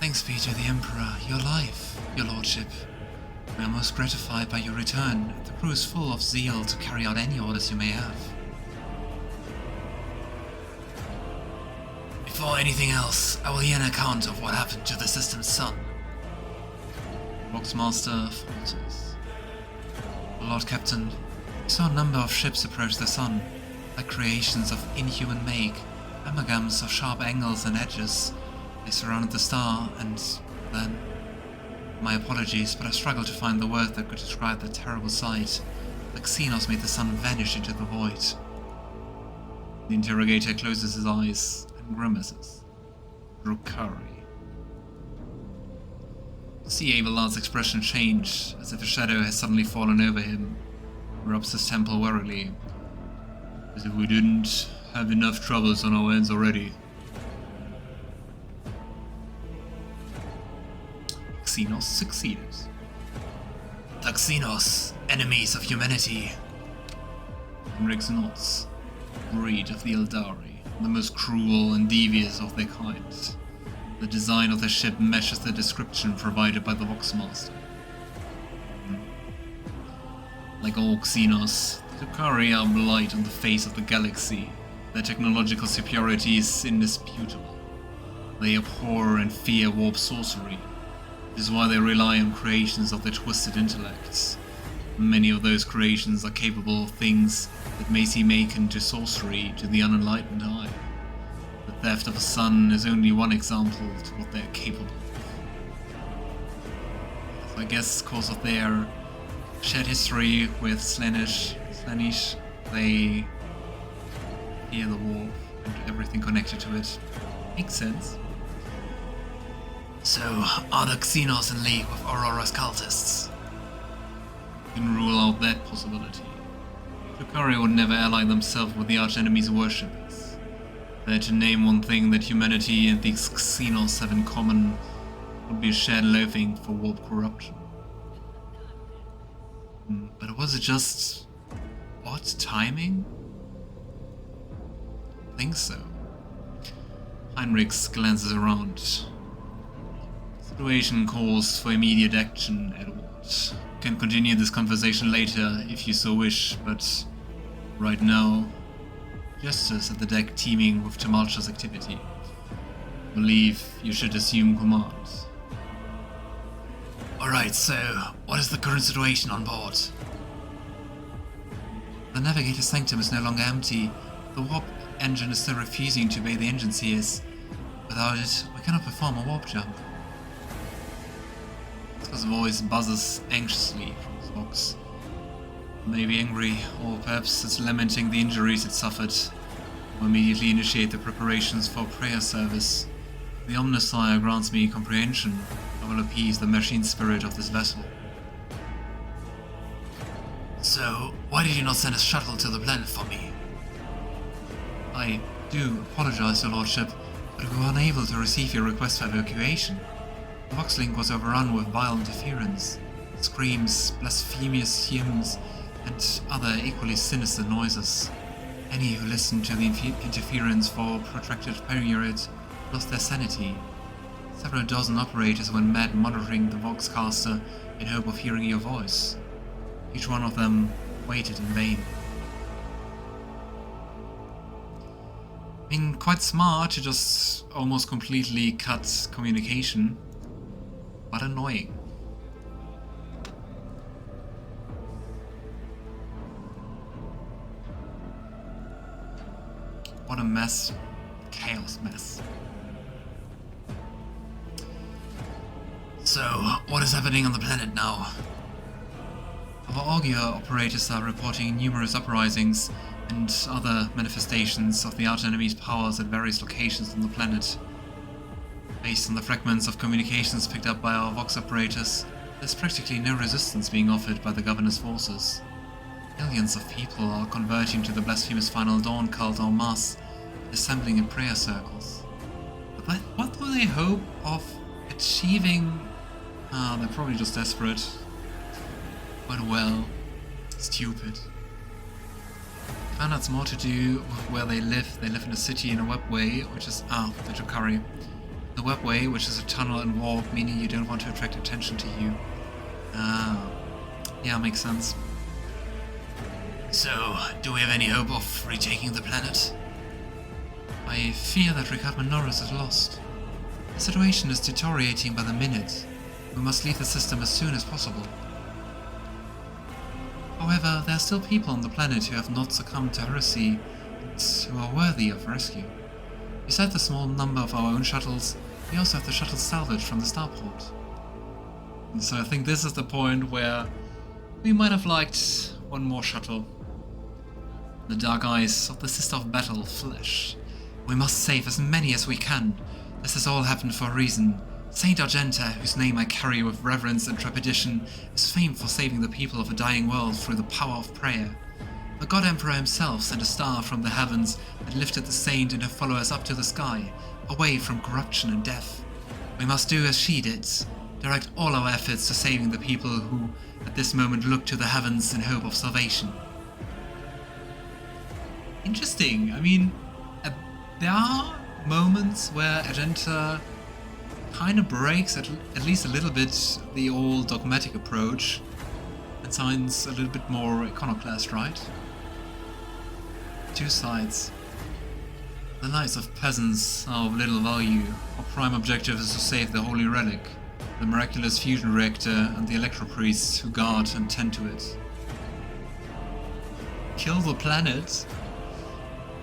Thanks be to the Emperor, your life, your lordship. We are most gratified by your return. The crew is full of zeal to carry out any orders you may have. Before anything else, I will hear an account of what happened to the system's sun. The Voxmaster falters. Lord Captain, we saw a number of ships approach the sun, like creations of inhuman make, amalgams of sharp angles and edges. They surrounded the star, and then... My apologies, but I struggled to find the word that could describe that terrible sight. Like Xenos made the sun vanish into the void. The interrogator closes his eyes and grimaces. Rukari. See Abelard's expression change, as if a shadow has suddenly fallen over him. He rubs his temple warily. As if we didn't have enough troubles on our hands already. Xenos succeeded. The Xenos, enemies of humanity. Heinrix nods. Breed of the Eldari, the most cruel and devious of their kind. The design of the ship matches the description provided by the Voxmaster. Like all Xenos, the Rukari are blight on the face of the galaxy. Their technological superiority is indisputable. They abhor and fear warp sorcery. This is why they rely on creations of their twisted intellects. Many of those creations are capable of things that may seem akin to sorcery to the unenlightened eye. The theft of a sun is only one example to what they are capable of. So I guess because of their shared history with Slaanesh, they fear the warp and everything connected to it. Makes sense. So, are the Xenos in league with Aurora's cultists? You can rule out that possibility. Rukari would never ally themselves with the archenemy's worshippers. If they had to name one thing that humanity and the Xenos have in common, would be a shared loathing for warp corruption. But was it just odd timing? I think so. Heinrix glances around. The situation calls for immediate action, Edward. We can continue this conversation later if you so wish, but right now, justice at the deck teeming with tumultuous activity. I believe you should assume command. Alright, so what is the current situation on board? The Navigator's sanctum is no longer empty. The warp engine is still refusing to obey the engine seers. Without it, we cannot perform a warp jump. His voice buzzes anxiously from his box. Maybe angry, or perhaps it's lamenting the injuries it suffered. We'll immediately initiate the preparations for prayer service. The Omnissiah grants me comprehension. I will appease the machine spirit of this vessel. So, why did you not send a shuttle to the planet for me? I do apologize, your lordship, but we were unable to receive your request for evacuation. The Voxlink was overrun with vile interference, screams, blasphemous hymns, and other equally sinister noises. Any who listened to the interference for a protracted period lost their sanity. Several dozen operators went mad monitoring the Voxcaster in hope of hearing your voice. Each one of them waited in vain. I mean, quite smart to just almost completely cut communication. But annoying. What a mess. Chaos mess. So, what is happening on the planet now? Our augur operators are reporting numerous uprisings and other manifestations of the archenemy's powers at various locations on the planet. Based on the fragments of communications picked up by our Vox operators, there's practically no resistance being offered by the Governor's forces. Millions of people are converting to the blasphemous Final Dawn cult en masse, assembling in prayer circles. But what do they hope of achieving? They're probably just desperate. But well, stupid. And that's more to do with where they live. They live in a city in a webway, which is, the Rukari. The webway, which is a tunnel and warp, meaning you don't want to attract attention to you. Yeah, makes sense. So, do we have any hope of retaking the planet? I fear that Rykad Minoris is lost. The situation is deteriorating by the minute. We must leave the system as soon as possible. However, there are still people on the planet who have not succumbed to heresy and who are worthy of rescue. Besides the small number of our own shuttles, we also have the shuttles salvaged from the starport. And so I think this is the point where we might have liked one more shuttle. The dark eyes of the Sister of Battle, Flesh. We must save as many as we can. This has all happened for a reason. Saint Argenta, whose name I carry with reverence and trepidation, is famed for saving the people of a dying world through the power of prayer. The God Emperor himself sent a star from the heavens that lifted the saint and her followers up to the sky, away from corruption and death. We must do as she did, direct all our efforts to saving the people who, at this moment, look to the heavens in hope of salvation. Interesting. I mean, there are moments where Argenta kind of breaks at least a little bit the old dogmatic approach and sounds a little bit more iconoclast, right? Two sides. The lives of peasants are of little value. Our prime objective is to save the holy relic, the miraculous fusion reactor, and the electro-priests who guard and tend to it. Kill the planet?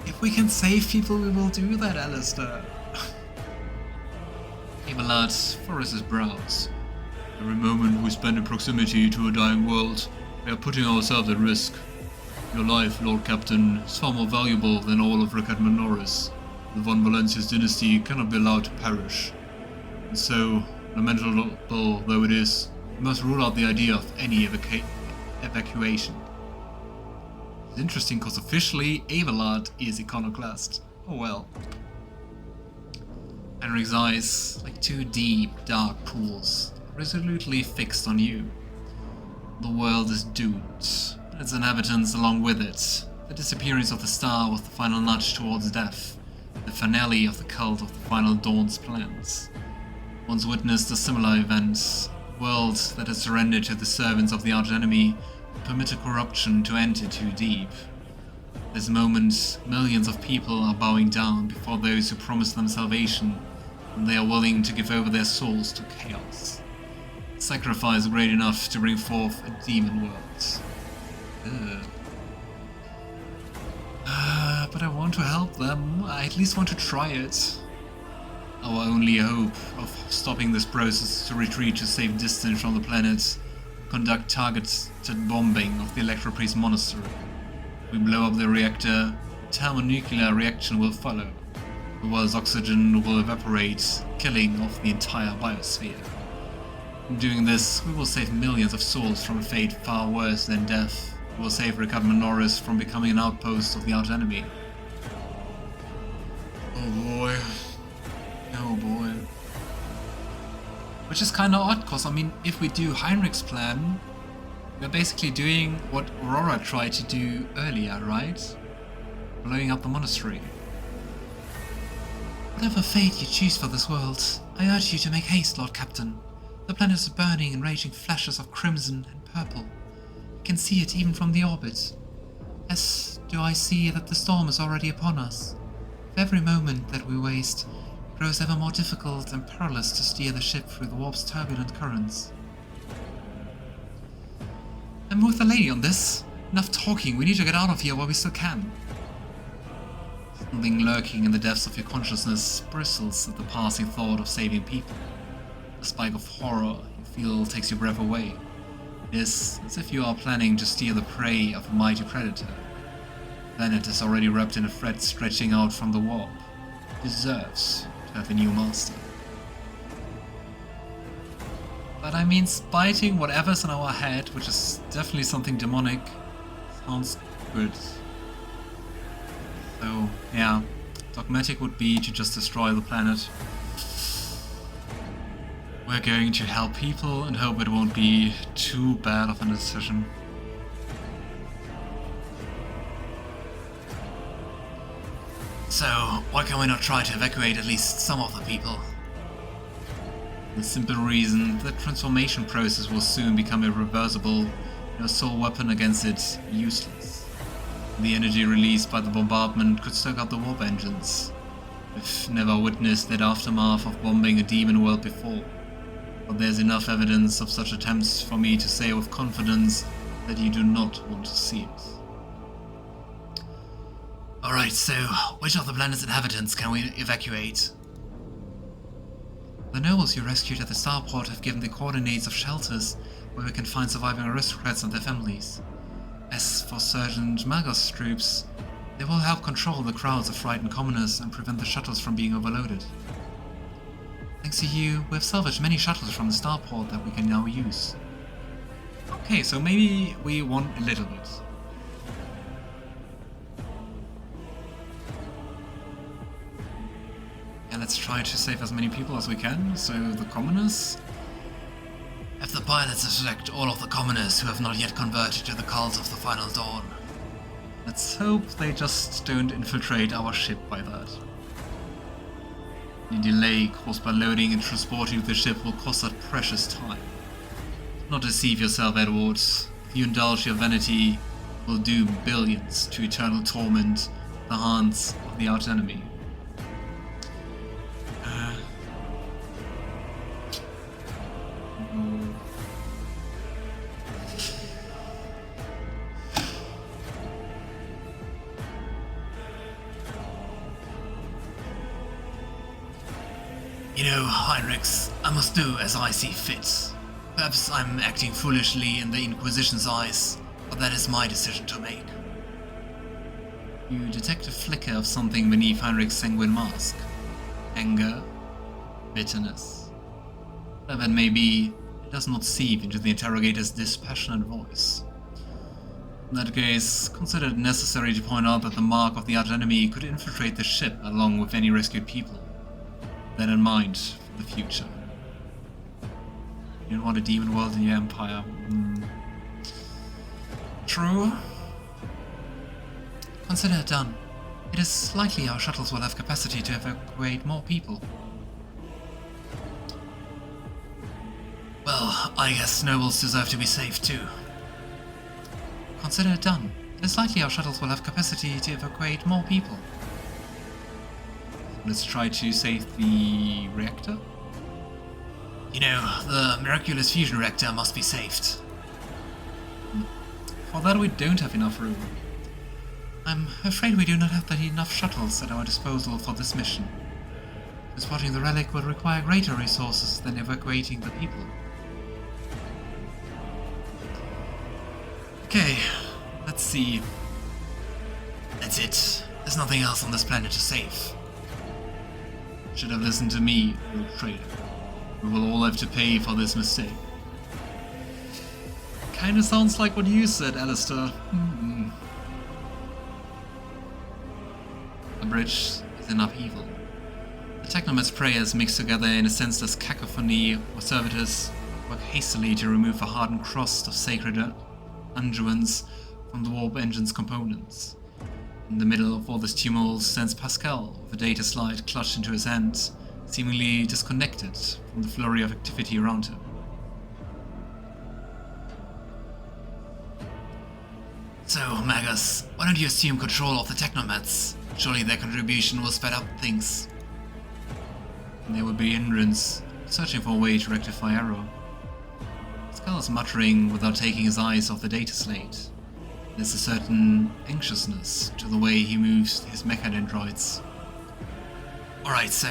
If we can save people, we will do that, Alistair. Abelard furrows his brows. Every moment we spend in proximity to a dying world, we are putting ourselves at risk. Your life, Lord Captain, is far more valuable than all of Rykad Minoris. The Von Valencia's dynasty cannot be allowed to perish. And so, lamentable though it is, we must rule out the idea of any evacuation. It's interesting because officially Abelard is iconoclast. Oh well. Heinrix's eyes, like two deep, dark pools, resolutely fixed on you. The world is doomed, and its inhabitants along with it. The disappearance of the star was the final nudge towards death, the finale of the cult of the Final Dawn's plans. Once witnessed a similar event, a world that had surrendered to the servants of the archenemy, permitted corruption to enter too deep. At this moment, millions of people are bowing down before those who promise them salvation, and they are willing to give over their souls to chaos. Sacrifice great enough to bring forth a demon world. But I want to help them. I at least want to try it. Our only hope of stopping this process is to retreat to safe distance from the planet, conduct targeted bombing of the Electropriest Monastery. If we blow up the reactor, a thermonuclear reaction will follow. The world's oxygen will evaporate, killing off the entire biosphere. In doing this, we will save millions of souls from a fate far worse than death. We will save Rykad Minoris from becoming an outpost of the archenemy. Oh boy. Oh boy. Which is kinda odd, cause I mean, if we do Heinrix's plan, we're basically doing what Aurora tried to do earlier, right? Blowing up the monastery. Whatever fate you choose for this world, I urge you to make haste, Lord Captain. The planet is burning in raging flashes of crimson and purple. I can see it even from the orbit. As do I see that the storm is already upon us. With every moment that we waste, it grows ever more difficult and perilous to steer the ship through the warp's turbulent currents. I'm with the lady on this. Enough talking, we need to get out of here while we still can. Something lurking in the depths of your consciousness bristles at the passing thought of saving people. A spike of horror you feel takes your breath away. It is as if you are planning to steal the prey of a mighty predator. The planet is already wrapped in a thread stretching out from the warp. It deserves to have a new master. But I mean, spiting whatever's in our head, which is definitely something demonic, sounds good. So, yeah, dogmatic would be to just destroy the planet. We're going to help people and hope it won't be too bad of a decision. So, why can we not try to evacuate at least some of the people? The simple reason that transformation process will soon become irreversible, your sole weapon against it useless. The energy released by the bombardment could stoke up the warp engines. We've never witnessed that aftermath of bombing a demon world before, but there's enough evidence of such attempts for me to say with confidence that you do not want to see it. Alright, so which of the planet's inhabitants can we evacuate? The nobles you rescued at the starport have given the coordinates of shelters where we can find surviving aristocrats and their families. As for Sergeant Magos' troops, they will help control the crowds of frightened commoners and prevent the shuttles from being overloaded. Thanks to you, we have salvaged many shuttles from the starport that we can now use. Okay, so maybe we won a little bit. And let's try to save as many people as we can. So the commoners. If the pilots eject all of the commoners who have not yet converted to the cult of the Final Dawn. Let's hope they just don't infiltrate our ship by that. The delay caused by loading and transporting the ship will cost us precious time. Do not deceive yourself, Edward. If you indulge your vanity, will doom billions to eternal torment at the hands of the arch-enemy. You know, Heinrix, I must do as I see fit. Perhaps I'm acting foolishly in the Inquisition's eyes, but that is my decision to make. You detect a flicker of something beneath Heinrich's sanguine mask. Anger, bitterness. Whatever it may be, it does not seep into the interrogator's dispassionate voice. In that case, consider it necessary to point out that the mark of the arch-enemy could infiltrate the ship along with any rescued people. That in mind for the future. You don't want a demon world in your empire. True. Consider it done. It is likely our shuttles will have capacity to evacuate more people. Well, I guess nobles deserve to be safe too. Consider it done. It is likely our shuttles will have capacity to evacuate more people. Let's try to save the reactor. You know, the miraculous fusion reactor must be saved. For that we don't have enough room. I'm afraid we do not have enough shuttles at our disposal for this mission. Transporting the relic will require greater resources than evacuating the people. Okay, let's see. That's it. There's nothing else on this planet to save. Should have listened to me, rogue trader. We will all have to pay for this mistake. Kinda sounds like what you said, Alistair. The bridge is in upheaval. The Technomat's prayers mix together in a senseless cacophony where servitors work hastily to remove the hardened crust of sacred unguents from the warp engine's components. In the middle of all this tumult stands Pasqal, with a data slide clutched into his hand, seemingly disconnected from the flurry of activity around him. So, Magos, why don't you assume control of the Technomats? Surely their contribution will speed up things. And there will be hindrance, searching for a way to rectify error. Pasqal is muttering without taking his eyes off the data slate. There's a certain anxiousness to the way he moves his mechadendroids. Alright, so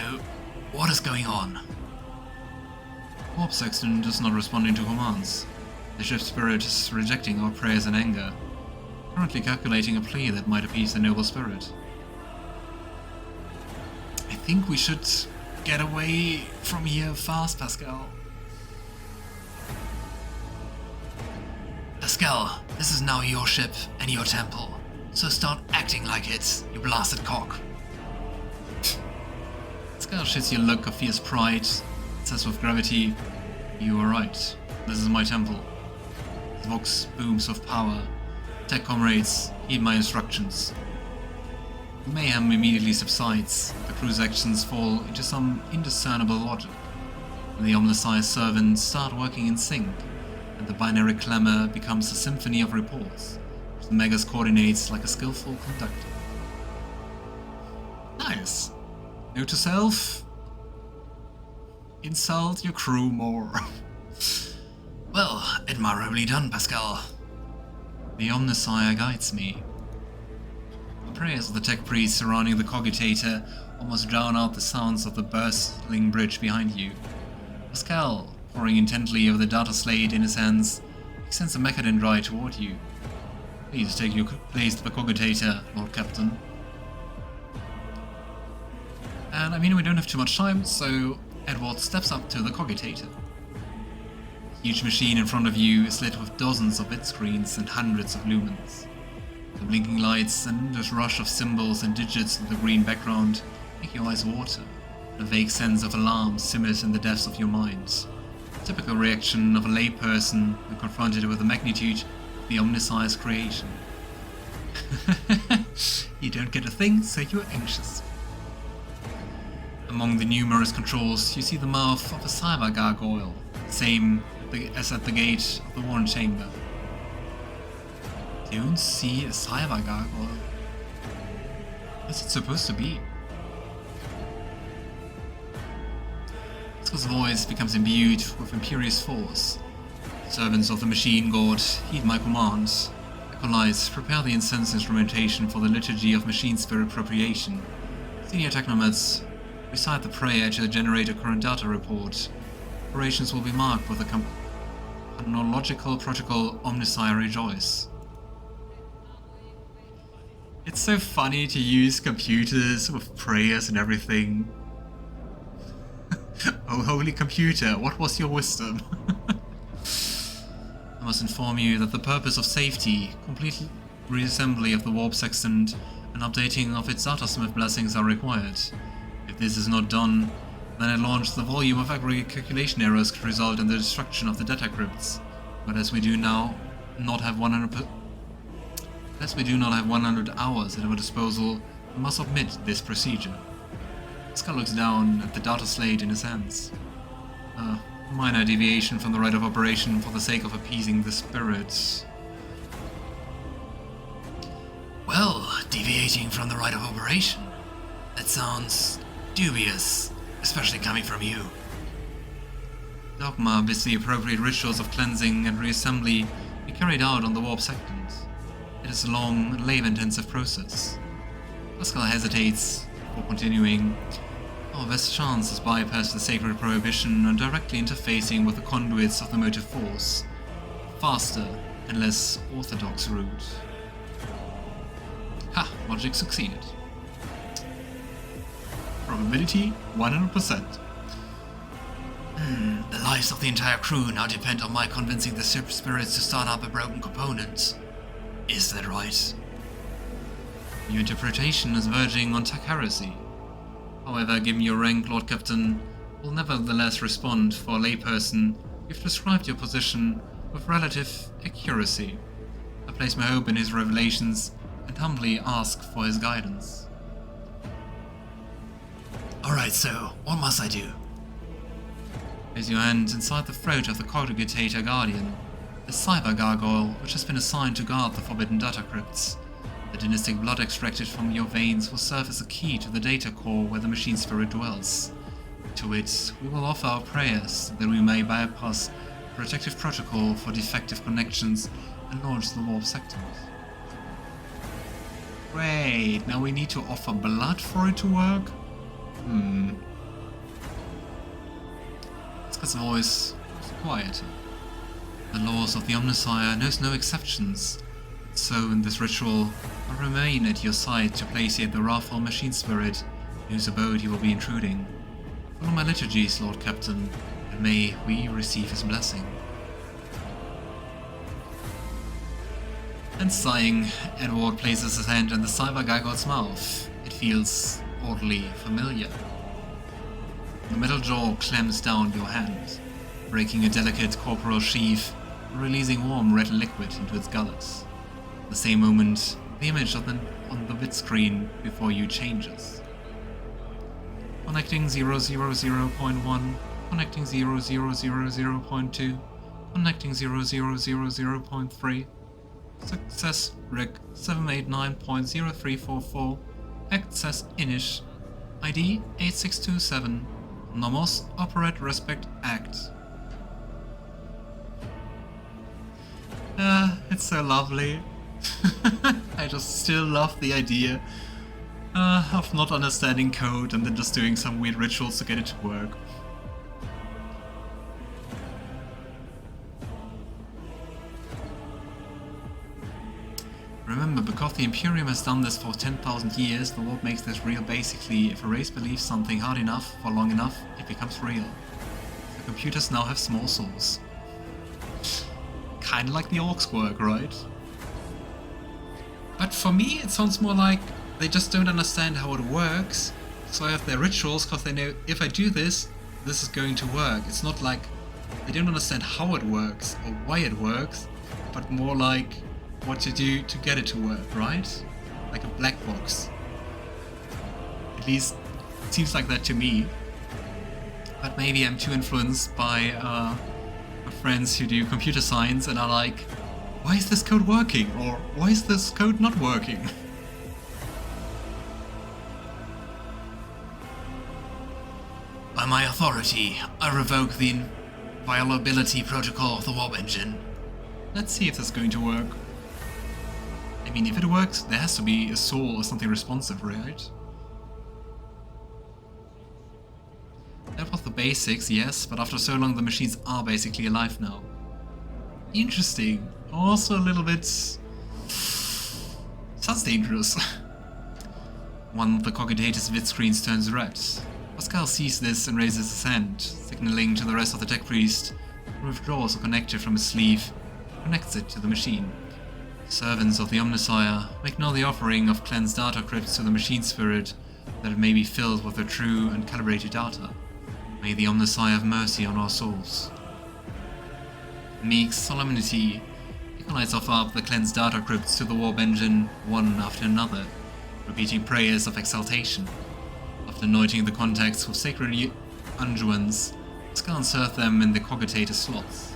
what is going on? Warp Sexton is not responding to commands. The ship's spirit is rejecting our prayers in anger, currently calculating a plea that might appease the noble spirit. I think we should get away from here fast, Pasqal. Pasqal, this is now your ship and your temple, so start acting like it, you blasted cock. Pasqal shits your look of fierce pride, says with gravity, you are right, this is my temple. His vox booms with power. Tech comrades, heed my instructions. The mayhem immediately subsides, the crew's actions fall into some indiscernible logic. when the Omniscience servants start working in sync, and the binary clamor becomes a symphony of reports, which the Magos coordinates like a skillful conductor. Nice. Note to self: insult your crew more. Well, admirably done, Pasqal. The Omniscire guides me. The prayers of the tech priests surrounding the cogitator almost drown out the sounds of the bustling bridge behind you. Pasqal, poring intently over the data slate in his hands, extends a mechadendrite toward you. Please take your place at the cogitator, Lord Captain. And I mean, we don't have too much time, so Edward steps up to the cogitator. The huge machine in front of you is lit with dozens of bit screens and hundreds of lumens. The blinking lights and the rush of symbols and digits in the green background make your eyes water, and a vague sense of alarm simmers in the depths of your mind. A typical reaction of a layperson when confronted with the magnitude of the Omniscience creation. You don't get a thing, so you're anxious. Among the numerous controls, you see the mouth of a cyber gargoyle, same as at the gate of the Warren Chamber. Don't see a cyber gargoyle. What's it supposed to be? Pasqal's voice becomes imbued with imperious force. Servants of the machine god, heed my commands. Acolytes, prepare the incense instrumentation for the liturgy of machine spirit appropriation. Senior technomats, recite the prayer to generate a current data report. Operations will be marked with a chronological protocol Omniscire Rejoice. It's so funny to use computers with prayers and everything. Oh, holy computer, what was your wisdom? I must inform you that the purpose of safety, complete reassembly of the warp sextant, and updating of its datasmith blessings are required. If this is not done, then at launch the volume of aggregate calculation errors could result in the destruction of the data crypts. But as we do not have 100 hours at our disposal, we must omit this procedure. Pasqal looks down at the data slate in his hands. A minor deviation from the rite of operation for the sake of appeasing the spirits. Well, deviating from the rite of operation? That sounds dubious, especially coming from you. Dogma bids the appropriate rituals of cleansing and reassembly be carried out on the warp sectant. It is a long and labor-intensive process. Pasqal hesitates before continuing. Our best chance is bypass the sacred prohibition and directly interfacing with the conduits of the motive force. Faster and less orthodox route. Ha! Logic succeeded. Probability 100%. The lives of the entire crew now depend on my convincing the ship spirits to start up a broken component. Is that right? Your interpretation is verging on tech heresy. However, given your rank, Lord Captain, will nevertheless respond. For a layperson, you've described your position with relative accuracy. I place my hope in his revelations and humbly ask for his guidance. Alright, so, what must I do? Place your hand inside the throat of the cogitator guardian, the cyber gargoyle which has been assigned to guard the forbidden data crypts. The dynastic blood extracted from your veins will serve as a key to the data core where the machine spirit dwells. To it, we will offer our prayers that we may bypass the protective protocol for defective connections and launch the warp sectant. Wait, now we need to offer blood for it to work? Pasqal's voice was quieter. The laws of the Omniscire knows no exceptions. So in this ritual, I remain at your side to placiate the wrathful machine spirit in whose abode you will be intruding. Follow my liturgies, Lord Captain, and may we receive his blessing. And sighing, Edward places his hand in the cyber gargoyle's mouth. It feels oddly familiar. The metal jaw clamps down your hand, breaking a delicate corporal sheath and releasing warm red liquid into its gullet. At the same moment, the image on the bit screen before you changes. Connecting 000.1, Connecting 0000.2. Connecting 0000.3. Success Rick 789.0344. Access Inish. ID 8627. Nomos Operate Respect Act. It's so lovely. I just still love the idea of not understanding code and then just doing some weird rituals to get it to work. Remember, because the Imperium has done this for 10,000 years, the Lord makes this real basically. If a race believes something hard enough for long enough, it becomes real. The computers now have small souls. Kinda like the orcs work, right? But for me, it sounds more like they just don't understand how it works, so I have their rituals because they know if I do this, this is going to work. It's not like they don't understand how it works or why it works, but more like what to do to get it to work, right? Like a black box. At least it seems like that to me. But maybe I'm too influenced by my friends who do computer science and are like, why is this code working? Or why is this code not working? By my authority, I revoke the inviolability protocol of the warp engine. Let's see if this is going to work. I mean, if it works, there has to be a soul or something responsive, right? That was the basics, yes, but after so long the machines are basically alive now. Interesting. Also a little bit... sounds dangerous. One of the cogitator's vid screens turns red. Pasqal sees this and raises his hand, signaling to the rest of the tech priest, who withdraws a connector from his sleeve, connects it to the machine. Servants of the Omnissiah, make now the offering of cleansed data crypts to the machine spirit, that it may be filled with the true and calibrated data. May the Omnissiah have mercy on our souls. Meek solemnity, Nikolaites offer up the cleansed data crypts to the warp engine, one after another, repeating prayers of exaltation. After anointing the contacts with sacred unguents, Pasqal insert them in the cogitator slots.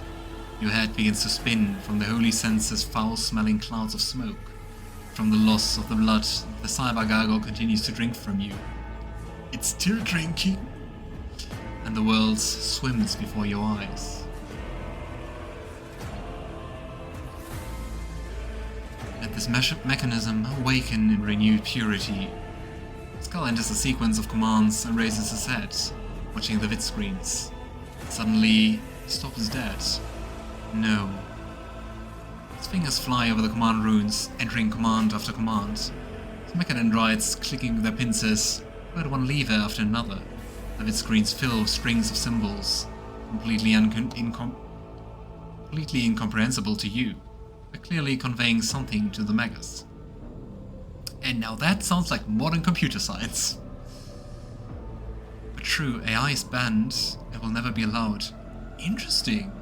Your head begins to spin from the holy senses foul-smelling clouds of smoke. From the loss of the blood, the cyber gargle continues to drink from you. It's still drinking! And the world swims before your eyes. Let this mechanism awaken in renewed purity. Pasqal enters a sequence of commands and raises his head, watching the vid screens. Suddenly, he stops dead. No. His fingers fly over the command runes, entering command after command. His mechadendrites clicking with their pincers, word one lever after another. The vid screens fill with strings of symbols, completely incomprehensible to you, but clearly conveying something to the Magos. And now that sounds like modern computer science. But true, AI is banned, it will never be allowed. Interesting.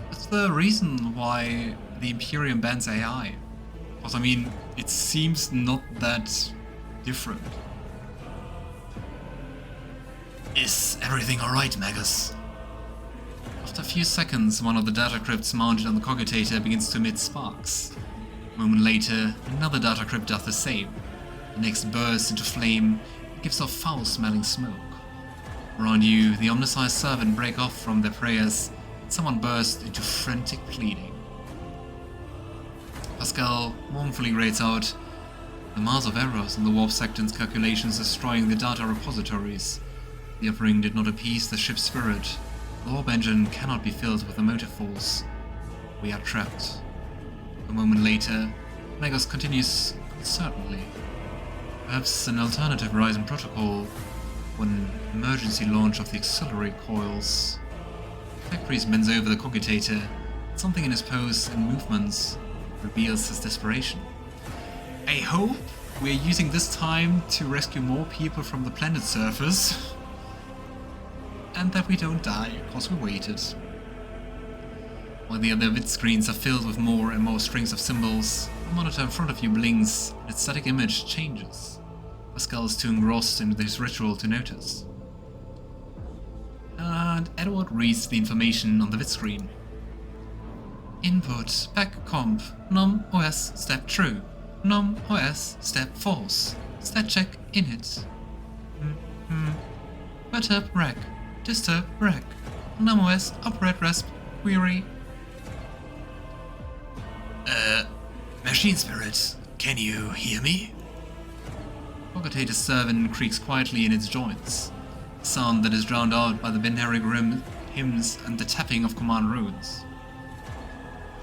What's the reason why the Imperium bans AI? Because I mean, it seems not that different. Is everything alright, Magos? After a few seconds, one of the data crypts mounted on the cogitator begins to emit sparks. A moment later, another data crypt does the same. The next bursts into flame and gives off foul-smelling smoke. Around you, the Omnissiah servant break off from their prayers. Someone burst into frantic pleading. Pasqal mournfully rates out, the mass of errors in the warp section's calculations destroying the data repositories. The offering did not appease the ship's spirit. The warp engine cannot be filled with the motive force. We are trapped. A moment later, Magos continues uncertainly. Perhaps an alternative Horizon protocol, when emergency launch of the auxiliary coils. Tech priest bends over the cogitator. Something in his pose and movements reveals his desperation. I hope we're using this time to rescue more people from the planet's surface. And that we don't die, because we waited. While the other vid screens are filled with more and more strings of symbols, the monitor in front of you blinks and its static image changes. Pasqal is too engrossed in this ritual to notice. and Edward reads the information on the vidscreen. Input back comp nom os step true nom os step false stat check init. Perturb rec disturb rec nom os operate resp query. Machine spirit, can you hear me? Cogitator's servant creaks quietly in its joints, a sound that is drowned out by the binary hymns and the tapping of command runes.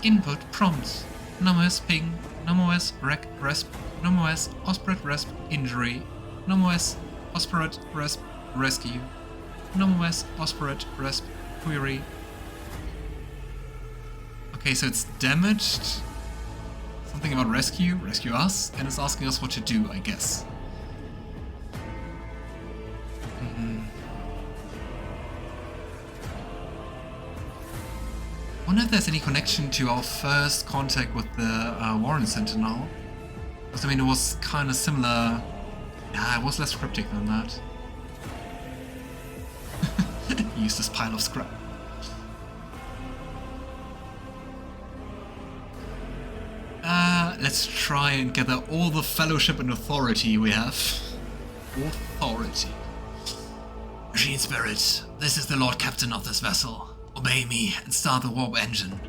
Input prompt nomos ping nomos rec resp nomos osperet resp injury nomos osperet resp rescue nomos osperet resp query. Okay, so it's damaged. Something about rescue us, and it's asking us what to do, I guess. Wonder if there's any connection to our first contact with the Warren Center now. Because I mean, it was kind of similar. Yeah, it was less cryptic than that. Use this pile of scrap. Let's try and gather all the fellowship and authority we have. Authority. Machine Spirit, this is the Lord Captain of this vessel. Obey me and start the warp engine.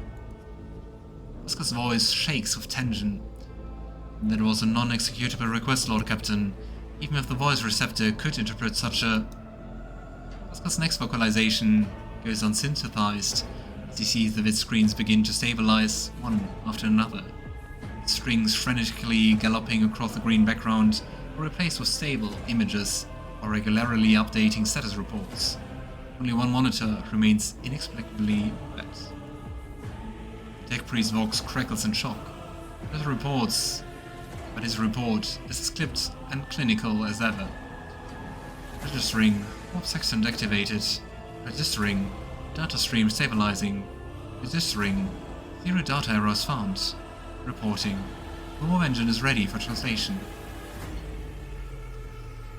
Pasqal's voice shakes with tension. That was a non-executable request, Lord Captain, even if the voice receptor could interpret such a... Pasqal's next vocalization goes unsynthesized as he sees the vid screens begin to stabilize, one after another. Strings frenetically galloping across the green background are replaced with stable images or regularly updating status reports. Only one monitor remains inexplicably red. Tech Priest Vox crackles in shock. But his report is as clipped and clinical as ever. Registering, warp sextant activated. Registering, data stream stabilizing. Registering, 0 data errors found. Reporting, the warp engine is ready for translation.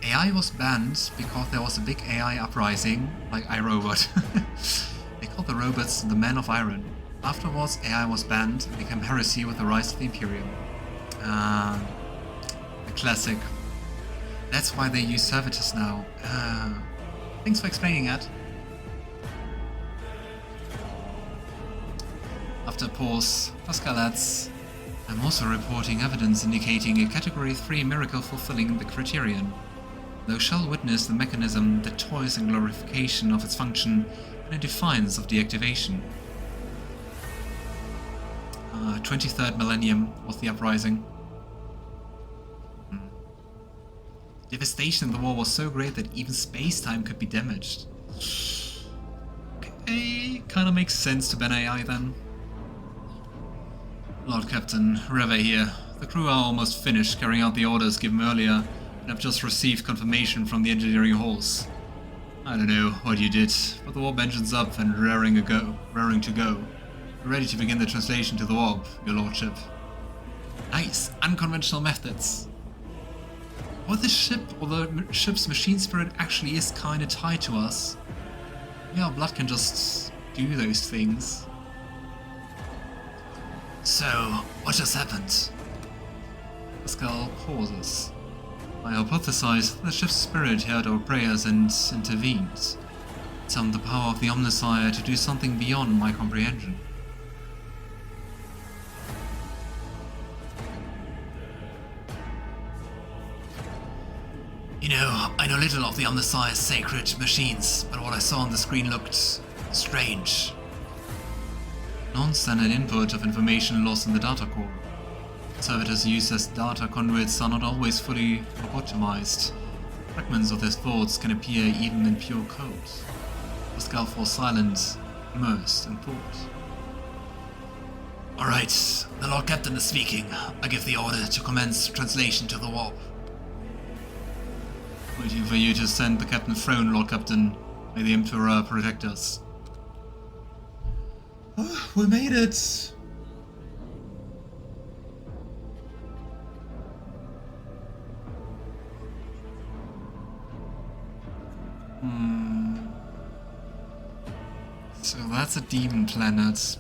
AI was banned because there was a big AI uprising, like iRobot. They called the robots the Men of Iron. Afterwards, AI was banned and became heresy with the rise of the Imperium. A classic. That's why they use servitors now. Thanks for explaining that. After a pause, Pasqal adds, I'm also reporting evidence indicating a Category 3 miracle fulfilling the criterion. Thou shalt witness the mechanism that toys in glorification of its function and in defiance of deactivation. 23rd millennium was the uprising. Devastation in the war was so great that even space-time could be damaged. Okay, kinda makes sense to ban AI then. Lord Captain, Reve here. The crew are almost finished carrying out the orders given earlier, and I've just received confirmation from the engineering halls. I don't know what you did, but the warp engine's up and raring to go. We're ready to begin the translation to the warp, your lordship. Nice, unconventional methods. Or the ship, or the ship's machine spirit actually is kinda tied to us. Yeah, our blood can just do those things. So, what just happened? Pasqal pauses. I hypothesize the ship's spirit heard our prayers and intervened. It summoned the power of the Omnissiah to do something beyond my comprehension. You know, I know little of the Omnissiah's sacred machines, but what I saw on the screen looked strange. Non-standard input of information lost in the data core. Servitors used as data conduits are not always fully lobotomized. Fragments of their thoughts can appear even in pure code. Pasqal falls silent, immersed in thought. Alright, the Lord Captain is speaking. I give the order to commence translation to the warp. Waiting for you to send the Captain's throne, Lord Captain. May the Emperor protect us. We made it! So that's a demon planet.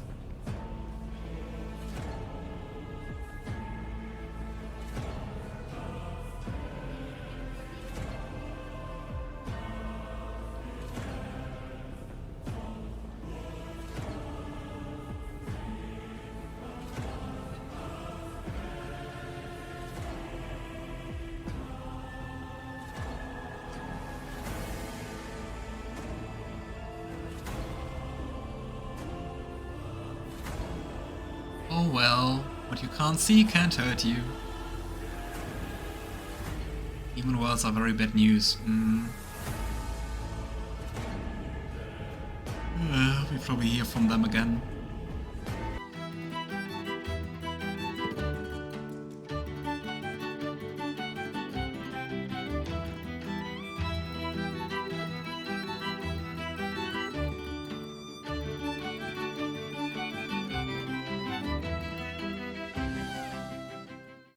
Oh well, what you can't see can't hurt you. Demon worlds are very bad news. We'll probably hear from them again.